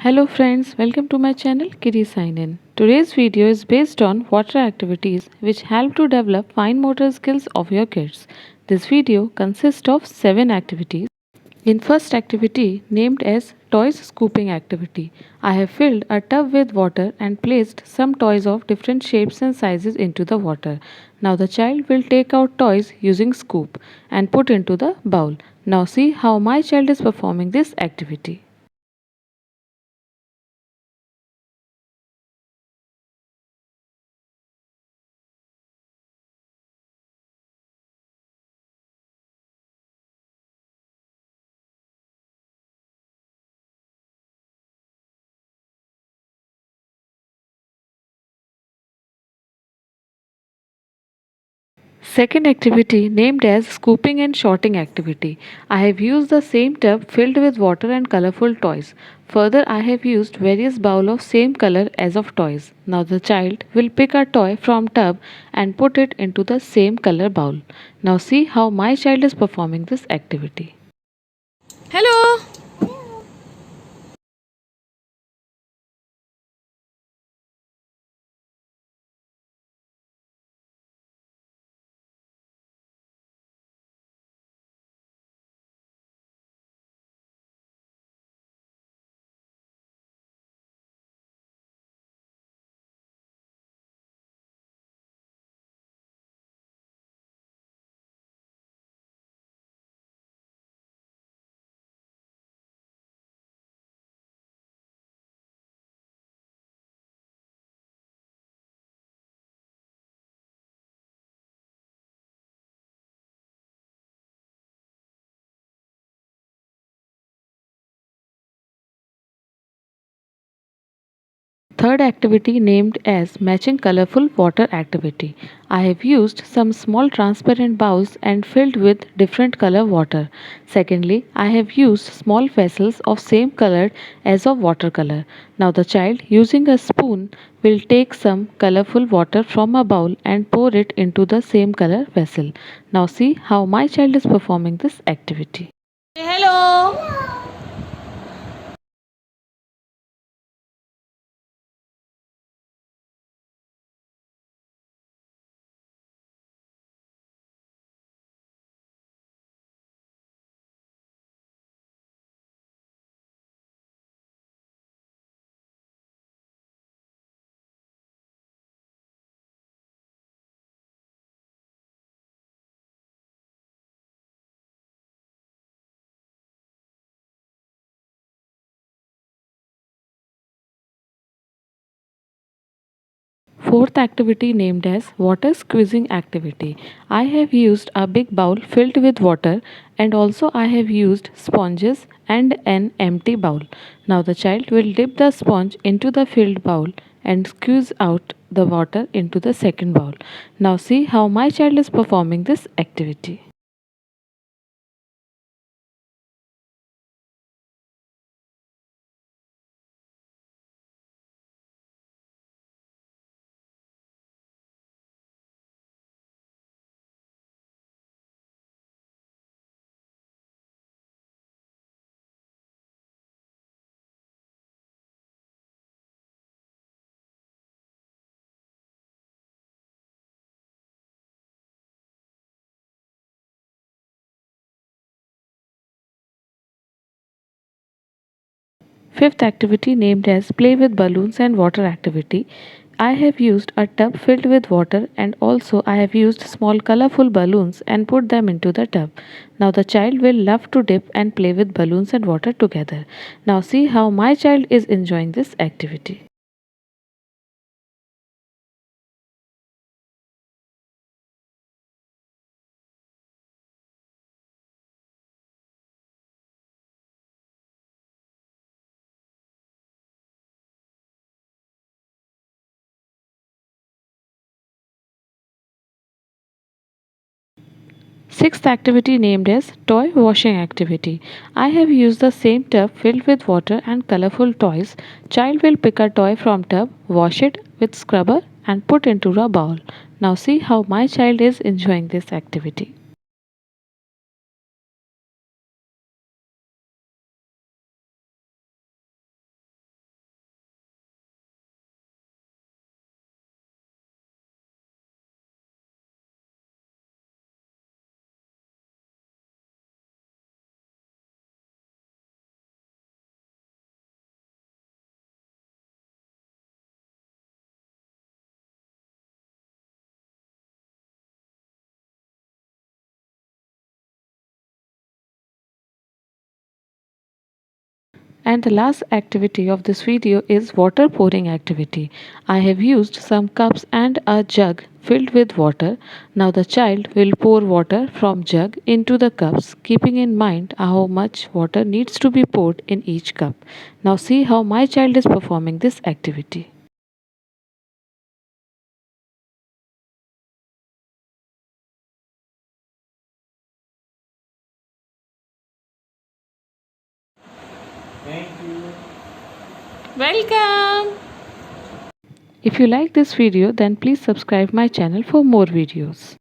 Hello friends, welcome to my channel Kitty Sign In. Today's video is based on water activities which help to develop fine motor skills of your kids. This video consists of 7 activities. In first activity named as toys scooping activity, I have filled a tub with water and placed some toys of different shapes and sizes into the water. Now the child will take out toys using scoop and put into the bowl. Now see how my child is performing this activity. Second activity named as scooping and shorting activity. I have used the same tub filled with water and colorful toys. Further, I have used various bowl of same color as of toys. Now the child will pick a toy from tub and put it into the same color bowl. Now see how my child is performing this activity. Hello. Third activity named as matching colorful water activity. I have used some small transparent bowls and filled with different color water. Secondly, I have used small vessels of same color as of watercolor. Now the child using a spoon will take some colorful water from a bowl and pour it into the same color vessel. Now see how my child is performing this activity. Hello. Fourth activity named as water squeezing activity. I have used a big bowl filled with water and also I have used sponges and an empty bowl. Now the child will dip the sponge into the filled bowl and squeeze out the water into the second bowl. Now see how my child is performing this activity. Fifth activity named as play with balloons and water activity. I have used a tub filled with water and also I have used small colorful balloons and put them into the tub. Now the child will love to dip and play with balloons and water together. Now see how my child is enjoying this activity. Sixth activity named as toy washing activity. I have used the same tub filled with water and colorful toys. Child will pick a toy from tub, wash it with scrubber and put into a bowl. Now see how my child is enjoying this activity. And the last activity of this video is water pouring activity. I have used some cups and a jug filled with water. Now the child will pour water from jug into the cups, keeping in mind how much water needs to be poured in each cup. Now see how my child is performing this activity. Thank you. Welcome. If you like this video, then please subscribe my channel for more videos.